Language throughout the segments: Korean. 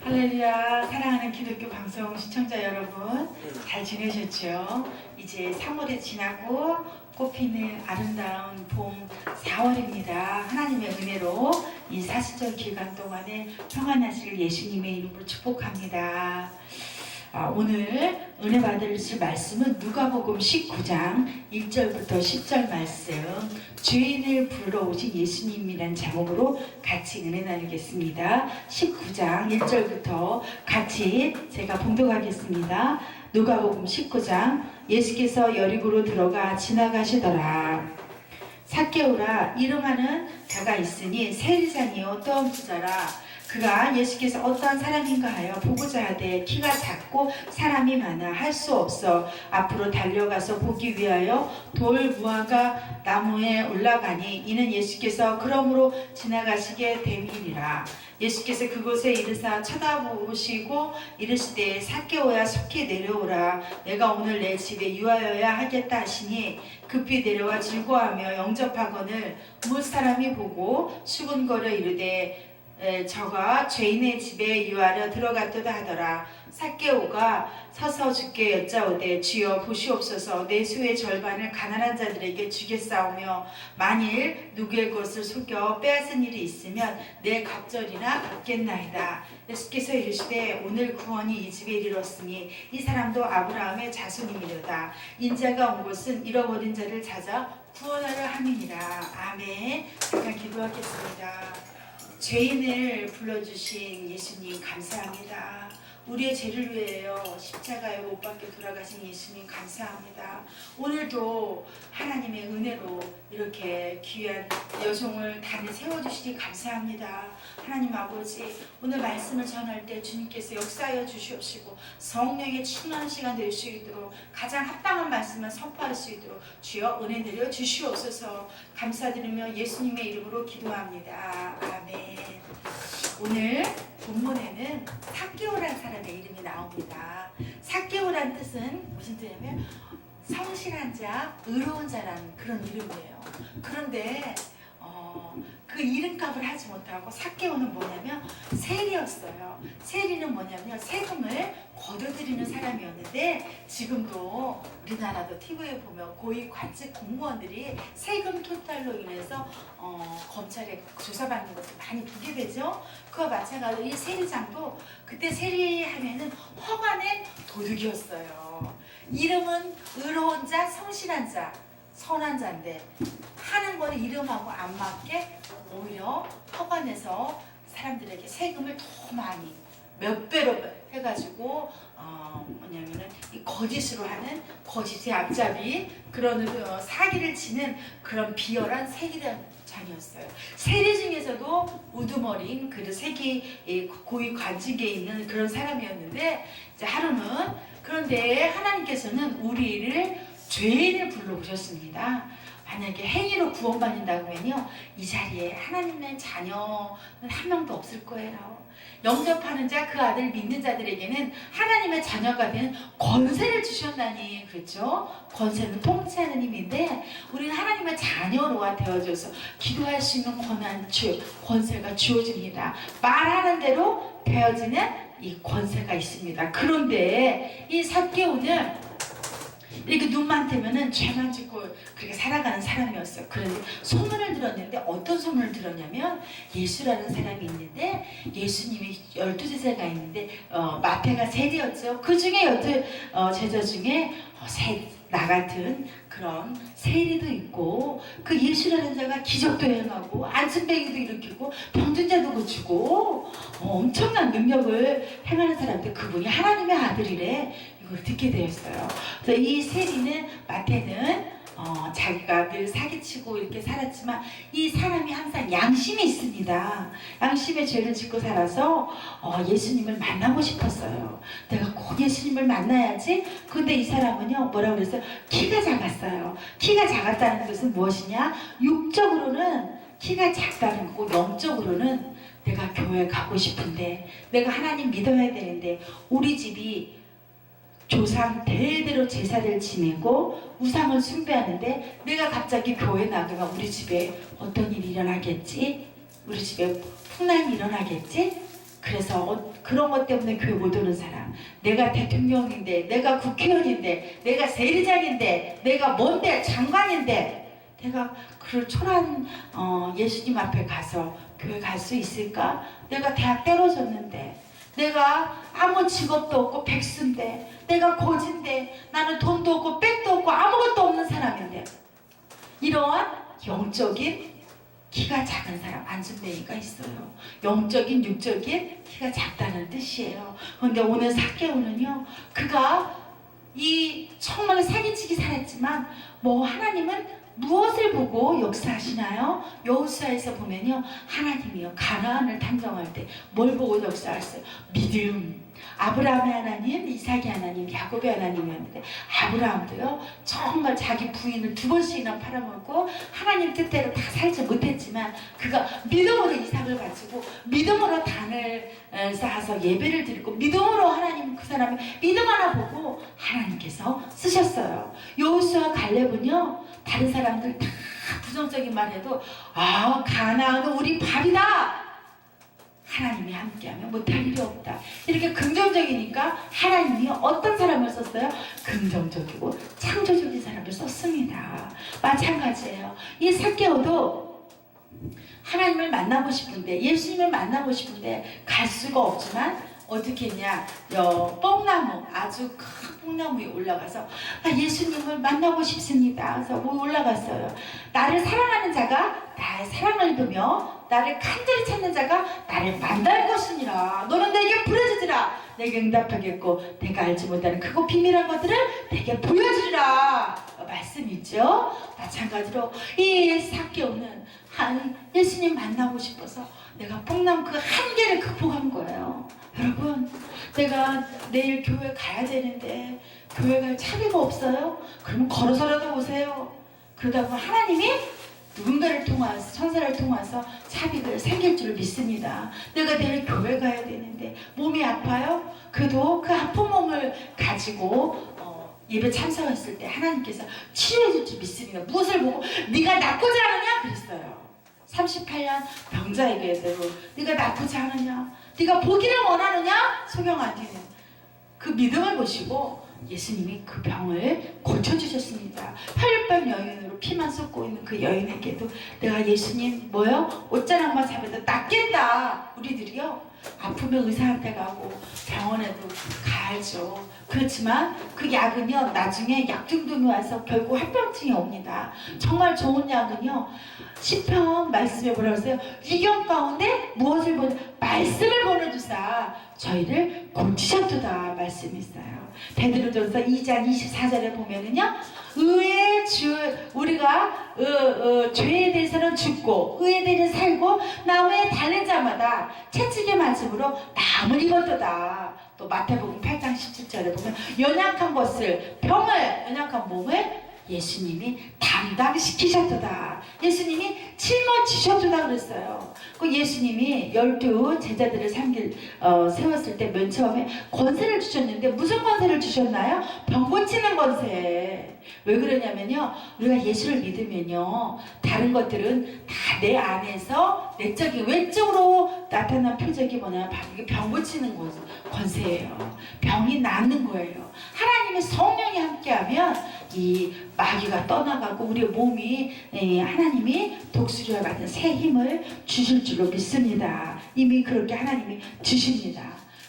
할렐루야. 사랑하는 기독교 방송 시청자 여러분, 잘 지내셨죠? 이제 3월이 지나고 꽃피는 아름다운 봄 4월입니다. 하나님의 은혜로 이 사시절 기간 동안에 평안하시길 예수님의 이름으로 축복합니다. 오늘 은혜 받으실 말씀은 누가복음 19장 1절부터 10절 말씀, 죄인을 부르러 오신 예수님이란 제목으로 같이 은혜 나누겠습니다. 19장 1절부터 같이 제가 봉독하겠습니다. 누가복음 19장. 예수께서 여리고로 들어가 지나가시더라. 삭개오라 이름하는 자가 있으니 세리장이요 떠엄수자라. 그가 예수께서 어떠한 사람인가 하여 보고자 하되 키가 작고 사람이 많아 할 수 없어 앞으로 달려가서 보기 위하여 돌 무화과 나무에 올라가니 이는 예수께서 그러므로 지나가시게 됨이니라. 예수께서 그곳에 이르사 쳐다보시고 이르시되 삭개오야 속히 내려오라. 내가 오늘 내 집에 유하여야 하겠다 하시니 급히 내려와 즐거워하며 영접하거늘 뭇 사람이 보고 수군거려 이르되 저가 죄인의 집에 유하려 들어갔도다 하더라. 삭개오가 서서 주께 여짜오되 주여 보시옵소서 내 수의 절반을 가난한 자들에게 주겠사오며 만일 누구의 것을 속여 빼앗은 일이 있으면 내 갑절이나 갚겠나이다. 예수께서 이르시되 오늘 구원이 이 집에 이르렀으니 이 사람도 아브라함의 자손이미로다. 인자가 온 곳은 잃어버린 자를 찾아 구원하려 함이니라. 아멘. 잠깐 기도하겠습니다. 죄인을 불러주신 예수님 감사합니다. 우리의 죄를 위하여 십자가에 못 박혀 돌아가신 예수님 감사합니다. 오늘도 하나님의 은혜로 이렇게 귀한 여종을 단에 세워주시니 감사합니다. 하나님 아버지, 오늘 말씀을 전할 때 주님께서 역사하여 주시옵시고 성령의 충만한 시간 될 수 있도록 가장 합당한 말씀을 선포할 수 있도록 주여 은혜 내려 주시옵소서. 감사드리며 예수님의 이름으로 기도합니다. 아멘. 오늘 본문에는 삭개오라는 사람의 이름이 나옵니다. 삭개오라는 뜻은 무슨 뜻이냐면 성실한 자, 의로운 자라는 그런 이름이에요. 그런데 그 이름값을 하지 못하고 삭개오는 뭐냐면 세리였어요. 세리는 뭐냐면 세금을 걷어들이는 사람이었는데, 지금도 우리나라도 TV에 보면 고위 관직 공무원들이 세금 토탈로 인해서 검찰에 조사받는 것을 많이 보게 되죠. 그와 마찬가지로 이 세리장도 그때 세리하면은 허관의 도둑이었어요. 이름은 의로운 자, 성실한 자, 선한 자인데 하는 거는 이름하고 안 맞게 오히려 허관에서 사람들에게 세금을 더 많이 몇 배로 해가지고 뭐냐면은 이 거짓으로 하는 거짓의 앞잡이 그런 사기를 치는 그런 비열한 세리장이었어요. 세리 중에서도 우두머리인 그 세기 고위 관직에 있는 그런 사람이었는데, 이제 하루는 그런데 하나님께서는 우리를 죄인을 불러오셨습니다. 만약에 행위로 구원받는다고 하면요, 이 자리에 하나님의 자녀는 한 명도 없을 거예요. 영접하는 자, 그 아들 믿는 자들에게는 하나님의 자녀가 된 권세를 주셨나니, 그렇죠? 권세는 통치하는 힘인데 우리는 하나님의 자녀로가 되어져서 기도할 수 있는 권세가 주어집니다. 말하는 대로 되어지는 이 권세가 있습니다. 그런데 이 삭개오는 이렇게 눈만 뜨면은 죄만 짓고 그렇게 살아가는 사람이었어요. 그런데 소문을 들었는데, 어떤 소문을 들었냐면 예수라는 사람이 있는데, 예수님이 12제자가 있는데 마태가 세리였죠. 그 중에 12제자 중에 나 같은 그런 세리도 있고, 그 예수라는 자가 기적도 행하고 안진뱅이도 일으키고 병든 자도 고치고 엄청난 능력을 행하는 사람인데 그분이 하나님의 아들이래. 이걸 듣게 되었어요. 그래서 이 세리는, 마태는 자기가 늘 사기치고 이렇게 살았지만 이 사람이 항상 양심이 있습니다. 양심의 죄를 짓고 살아서 예수님을 만나고 싶었어요. 내가 꼭 예수님을 만나야지. 근데 이 사람은요, 뭐라고 그랬어요? 키가 작았어요. 키가 작았다는 것은 무엇이냐? 육적으로는 키가 작다는 거고, 영적으로는 내가 교회 가고 싶은데, 내가 하나님 믿어야 되는데, 우리 집이 조상 대대로 제사를 지내고 우상을 숭배하는데 내가 갑자기 교회 나가면 우리 집에 어떤 일이 일어나겠지? 우리 집에 풍랑이 일어나겠지? 그래서 그런 것 때문에 교회 못 오는 사람, 내가 대통령인데, 내가 국회의원인데, 내가 세리장인데, 내가 뭔데, 장관인데, 내가 그 초라한 예수님 앞에 가서 교회 갈 수 있을까? 내가 대학 떨어졌는데, 내가 아무 직업도 없고 백수인데, 내가 고진데, 나는 돈도 없고 백도 없고 아무것도 없는 사람인데, 이러한 영적인 키가 작은 사람, 안순뱅이가 있어요. 영적인, 육적인 키가 작다는 뜻이에요. 그런데 오늘 삭개오는요, 그가 이 정말 사기치기 살았지만 하나님은 무엇을 보고 역사하시나요? 여호수아에서 보면요, 하나님이요 가나안을 탐정할 때 뭘 보고 역사했어요? 믿음. 아브라함의 하나님, 이삭의 하나님, 야곱의 하나님이었는데, 아브라함도요 정말 자기 부인을 2번씩이나 팔아먹고 하나님 뜻대로 다 살지 못했지만, 그가 믿음으로 이삭을 바치고 믿음으로 단을 쌓아서 예배를 드리고 믿음으로 하나님, 그 사람의 믿음 하나 보고 하나님께서 쓰셨어요. 여호수아 갈렙은요, 다른 사람들 다 부정적인 말 해도 가나안은 우리 밥이다, 하나님이 함께하면 못할 일이 없다, 이렇게 긍정적이니까 하나님이 어떤 사람을 썼어요? 긍정적이고 창조적인 사람을 썼습니다. 마찬가지예요. 이 삭개오도 하나님을 만나고 싶은데, 예수님을 만나고 싶은데 갈 수가 없지만 어떻게 했냐, 뽕나무, 아주 큰 뽕나무 위에 올라가서 예수님을 만나고 싶습니다. 그래서 올라갔어요. 나를 사랑하는 자가 나의 사랑을 입으며 나를 간절히 찾는 자가 나를 만날 것이니라. 너는 내게 부르짖으라. 내게 응답하겠고 내가 알지 못하는 크고 비밀한 것들을 내게 보여주리라. 말씀 있죠? 마찬가지로 이 삭개오는 예수님 만나고 싶어서 내가 뽕나무 그 한계를 극복한 거예요. 여러분, 내가 내일 교회 가야 되는데 교회 갈 차비가 없어요? 그러면 걸어서라도 오세요. 그러다 보면 하나님이 누군가를 통해서, 천사를 통해서 차비가 생길 줄 믿습니다. 내가 내일 교회 가야 되는데 몸이 아파요? 그래도 그 아픈 몸을 가지고 예배 참석했을 때 하나님께서 치료해 줄 줄 믿습니다. 무엇을 보고? 네가 낫고자 하느냐? 그랬어요. 38년 병자에게도 네가 낫고자 하느냐? 네가 보기를 원하느냐? 소경한테는 그 믿음을 보시고 예수님이 그 병을 고쳐주셨습니다. 혈병 여인으로 피만 쏟고 있는 그 여인에게도 내가 예수님 옷자락만 잡아도 낫겠다. 우리들이요 아프면 의사한테 가고 병원에도 가야죠. 그렇지만 그 약은요 나중에 약중독이 와서 결국 합병증이 옵니다. 정말 좋은 약은요 시편 말씀에 뭐라고 했어요? 위경 가운데 무엇을 보내? 말씀을 보내주사 저희를 고치셨도다 말씀이 있어요. 베드로전서 2장 24절에 보면은요, 우리가 죄에 대해서는 죽고 의에 대해서 살고 나무에 달린 자마다 채찍에 맞음으로 나무를 입었도다. 또 마태복음 8장 17절에 보면 연약한 연약한 몸을 예수님이 담당시키셨도다. 예수님이 짊어지셨도다 그랬어요. 그 예수님이 12 제자들을 세웠을 때 맨 처음에 권세를 주셨는데 무슨 권세를 주셨나요? 병 고치는 권세. 왜 그러냐면요, 우리가 예수를 믿으면요 다른 것들은 다 내 안에서 내적인 외적으로 나타난 표적이 뭐냐면 바로 이게 병 고치는 권세예요. 병이 낫는 거예요. 하나님의 성령이 함께하면 이 마귀가 떠나가고 우리 몸이 하나님이 독수리와 같은 새 힘을 주실 줄로 믿습니다. 이미 그렇게 하나님이 주십니다.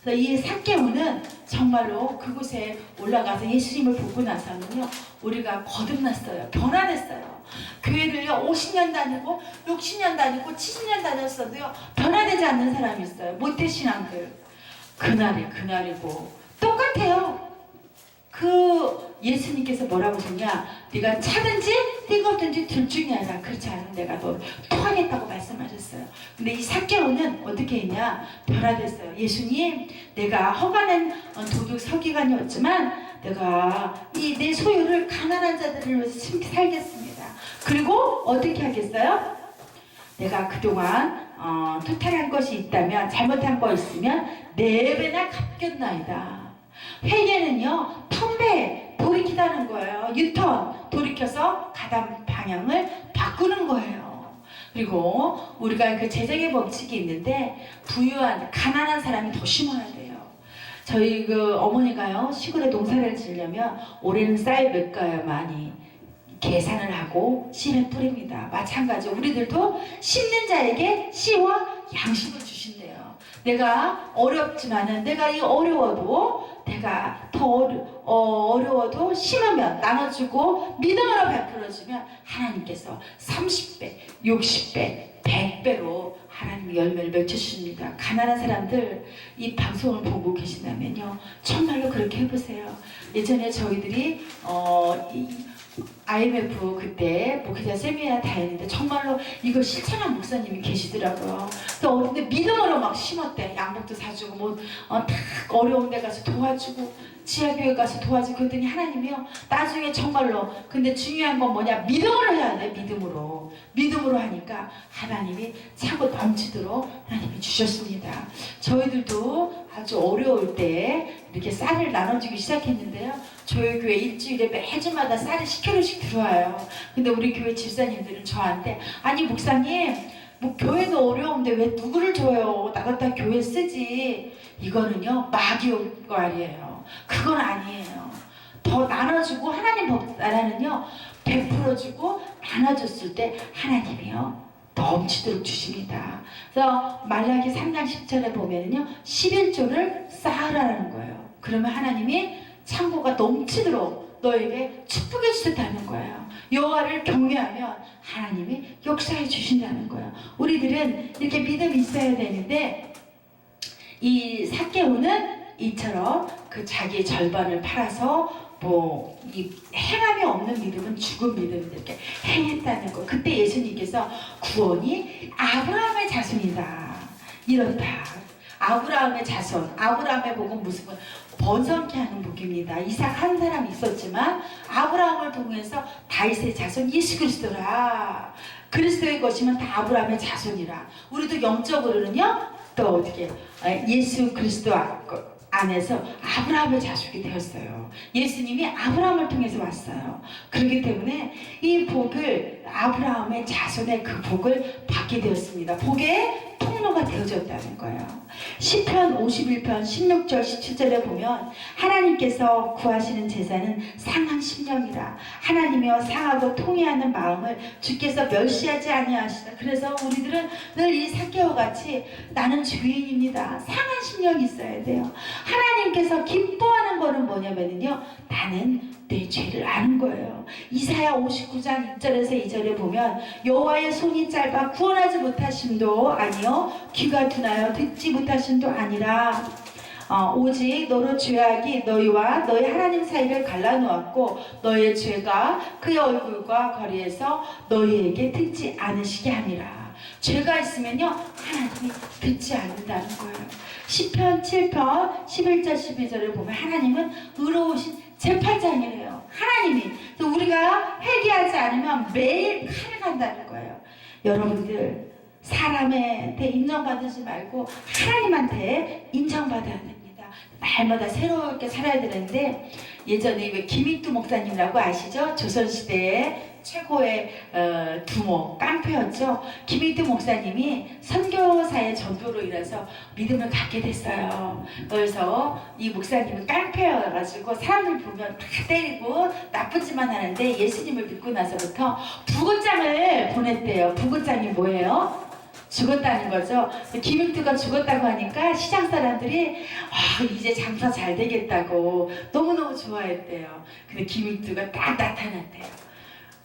그래서 이 삭개오는 정말로 그곳에 올라가서 예수님을 보고 나서는요 우리가 거듭났어요. 변화됐어요. 교회를요 50년 다니고 60년 다니고 70년 다녔어도요 변화되지 않는 사람이 있어요. 모태신앙들. 그날이 그날이고 똑같아요. 그 예수님께서 뭐라고 하셨냐, 네가 차든지 뜨겁든지 둘 중에 하나, 그렇지 않으면 내가 너 토하겠다고 말씀하셨어요. 근데 이 삭개오는 어떻게 했냐, 변화됐어요. 예수님, 내가 허가는 도둑 서기관이었지만 내가 이 내 소유를 가난한 자들을 위해서 살겠습니다. 그리고 어떻게 하겠어요? 내가 그동안 토탈한 것이 있다면, 잘못한 거 있으면 4배나 갚겠나이다. 회개는요 턴배, 돌이키다는 거예요. 유턴, 돌이켜서 가던 방향을 바꾸는 거예요. 그리고 우리가 그 재정의 법칙이 있는데 부유한 가난한 사람이 더 심어야 돼요. 저희 그 어머니가요 시골에 농사를 지으려면 올해는 쌀 몇 가야 많이 계산을 하고 씨를 뿌립니다. 마찬가지로 우리들도 심는 자에게 씨와 양식을 주신대요. 내가 어렵지만은 내가 이 어려워도 내가 더 어려워도 심으면 나눠주고 믿음으로 베풀어주면 하나님께서 30배, 60배, 100배로 하나님의 열매를 맺혀주십니다. 가난한 사람들 이 방송을 보고 계신다면요 정말로 그렇게 해보세요. 예전에 저희들이 IMF 그때 목회자 세미나 다녔는데 정말로 이거 실천한 목사님이 계시더라고요. 근데 믿음으로 막 심었대. 양복도 사주고 다 어려운 데 가서 도와주고 지하교회 가서 도와주고 그랬더니 하나님이요 나중에 정말로 근데 중요한 건 뭐냐 믿음으로 해야 돼. 믿음으로 하니까 하나님이 차고 넘치도록 하나님이 주셨습니다. 저희들도 아주 어려울 때 이렇게 쌀을 나눠주기 시작했는데요. 저희 교회 일주일에 매주마다 쌀이 10kg씩 들어와요. 근데 우리 교회 집사님들은 저한테 아니 목사님 뭐 교회도 어려운데 왜 누구를 줘요? 나 갖다 교회 쓰지. 이거는요 마귀역할이에요. 그건 아니에요. 더 나눠주고 하나님 나라는요 베풀어주고 나눠줬을 때 하나님이요 넘치도록 주십니다. 그래서 말라기 3장 10절에 보면은요 11조를 쌓으라는 거예요. 그러면 하나님이 창고가 넘치도록 너에게 축복해 주셨다는 거예요. 여호와를 경외하면 하나님이 역사해 주신다는 거예요. 우리들은 이렇게 믿음이 있어야 되는데 이 삭개오는 이처럼 그 자기의 절반을 팔아서 이 행함이 없는 믿음은 죽은 믿음인데 이렇게 행했다는 거. 그때 예수님께서 구원이 아브라함의 자손이다 이렇다. 아브라함의 자손, 아브라함의 복은 무슨 번성케 하는 복입니다. 이삭 한 사람이 있었지만 아브라함을 통해서 다윗의 자손 예수 그리스도라. 그리스도의 것이면 다 아브라함의 자손이라. 우리도 영적으로는요 또 어떻게 예수 그리스도 안에서 아브라함의 자식이 되었어요. 예수님이 아브라함을 통해서 왔어요. 그렇기 때문에 이 복을 아브라함의 자손의 그 복을 받게 되었습니다. 복의 통로가 되어졌다는 거예요. 시편 51편 16절 17절에 보면 하나님께서 구하시는 제사는 상한 심령이라. 하나님이여 상하고 통회하는 마음을 주께서 멸시하지 아니하시다. 그래서 우리들은 늘 이 삭개오 같이 나는 죄인입니다. 상한 심령이 있어야 돼요. 하나님께서 기뻐하는 거는 뭐냐면요 나는 내 죄를 아는 거예요. 이사야 59장 1절에서 2절에 보면 여호와의 손이 짧아 구원하지 못하심도 아니요 귀가 둔하여 듣지 못하심도 아니라 오직 너로 죄악이 너희와 너희 하나님 사이를 갈라놓았고 너희의 죄가 그의 얼굴과 거리에서 너희에게 듣지 않으시게 함이라. 죄가 있으면요 하나님이 듣지 않는다는 거예요. 시편 7편 11절 12절을 보면 하나님은 의로우신 재판장이래요. 하나님이. 우리가 회개하지 않으면 매일 칼을 간다는 거예요. 여러분들 사람한테 인정받지 말고 하나님한테 인정받아야 됩니다. 날마다 새롭게 살아야 되는데 예전에 왜 김익두 목사님이라고 아시죠? 조선시대에 최고의 두모 깡패였죠. 김익두 목사님이 선교사의 전도로 일해서 믿음을 갖게 됐어요. 그래서 이 목사님은 깡패여가지고 사람들 보면 다 때리고 나쁜 짓만 하는데 예수님을 믿고 나서부터 부고장을 보냈대요. 부고장이 뭐예요? 죽었다는 거죠. 김익두가 죽었다고 하니까 시장 사람들이 이제 장사 잘 되겠다고 너무너무 좋아했대요. 근데 김익두가 딱 나타났대요.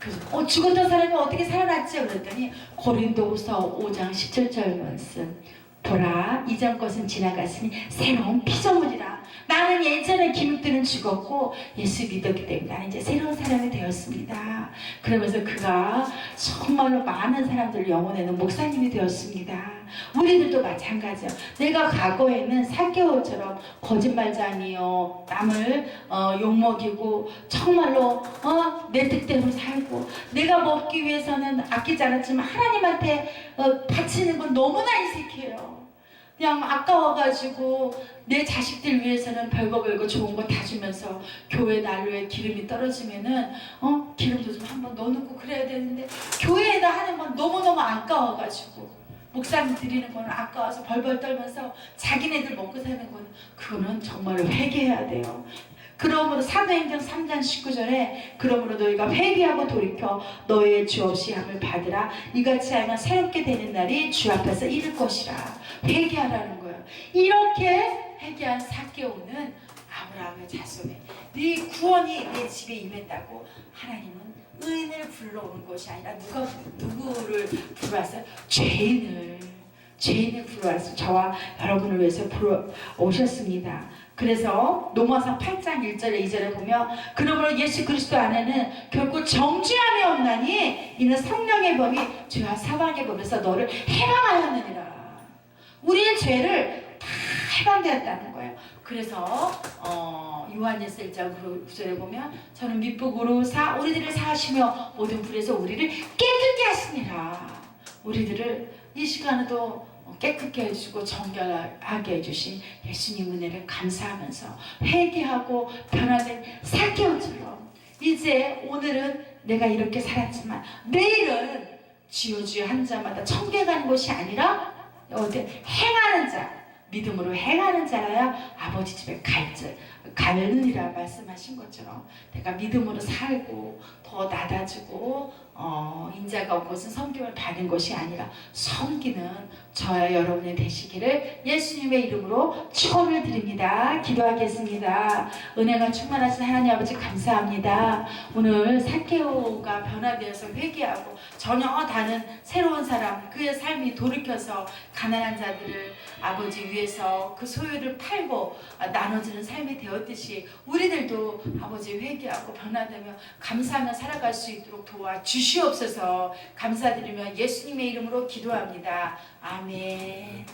그래서 죽었던 사람이 어떻게 살아났지? 그랬더니 고린도후서 5장 17절 말씀 보라 이전 것은 지나갔으니 새로운 피조물이라. 나는 예전에 김익두는 죽었고 예수 믿었기 때문에 나는 이제 새로운 사람이 되었습니다. 그러면서 그가 정말로 많은 사람들 영혼에는 목사님이 되었습니다. 우리들도 마찬가지요. 내가 과거에는 삭개오처럼 거짓말장이요 남을 욕먹이고 정말로 내 뜻대로 살고 내가 먹기 위해서는 아끼지 않았지만 하나님한테 바치는 건 너무나 인색해요. 그냥 아까워가지고 내 자식들 위해서는 별거 좋은 거 다 주면서 교회 난로에 기름이 떨어지면은 기름도 좀 한번 넣어놓고 그래야 되는데 교회에다 하는 건 너무너무 아까워가지고 목사님 드리는 거는 아까워서 벌벌 떨면서 자기네들 먹고 사는 거는 그거는 정말로 회개해야 돼요. 그러므로 사도행전 3장 19절에 그러므로 너희가 회개하고 돌이켜 너희의 주 없이 함을 받으라. 이같이 하면 새롭게 되는 날이 주 앞에서 이를 것이라. 회개하라는 거예요. 이렇게 회개한 삭개오는 아브라함의 자손에 네 구원이 내 집에 임했다고 하나님은 의인을 불러오는 것이 아니라 누구를 불러왔어요? 죄인을 불러와서 저와 여러분을 위해서 불러오셨습니다. 그래서 로마서 8장 1절에 2절에 보면 그러므로 예수 그리스도 안에는 결코 정죄함이 없나니 이는 성령의 법이 죄와 사망의 법에서 너를 해방하였느니라. 우리의 죄를 다 해방되었다는 거예요. 그래서 요한일서 1장 9절에 보면 저는 밑복으로 우리들을 사하시며 모든 불에서 우리를 깨끗게 하시니라. 우리들을 이 시간에도 깨끗게 해주시고 정결하게 해주신 예수님 은혜를 감사하면서 회개하고 변화된 삭개오처럼 이제 오늘은 내가 이렇게 살았지만 내일은 주여 한 자마다 천국에 가는 것이 아니라 행하는 자, 믿음으로 행하는 자라야 아버지 집에 가느니라 말씀하신 것처럼 내가 믿음으로 살고 더 낮아지고 인자가 온 것은 섬김을 받은 것이 아니라 섬기는 저와 여러분이 되시기를 예수님의 이름으로 축원을 드립니다. 기도하겠습니다. 은혜가 충만하신 하나님 아버지 감사합니다. 오늘 삭개오가 변화되어서 회개하고 전혀 다른 새로운 사람, 그의 삶이 돌이켜서 가난한 자들을 아버지 위해서 그 소유를 팔고 나눠주는 삶이 되었듯이 우리들도 아버지 회개하고 변화되며 감사하며 살아갈 수 있도록 도와주시옵소서. 감사드리며 예수님의 이름으로 기도합니다. 아멘.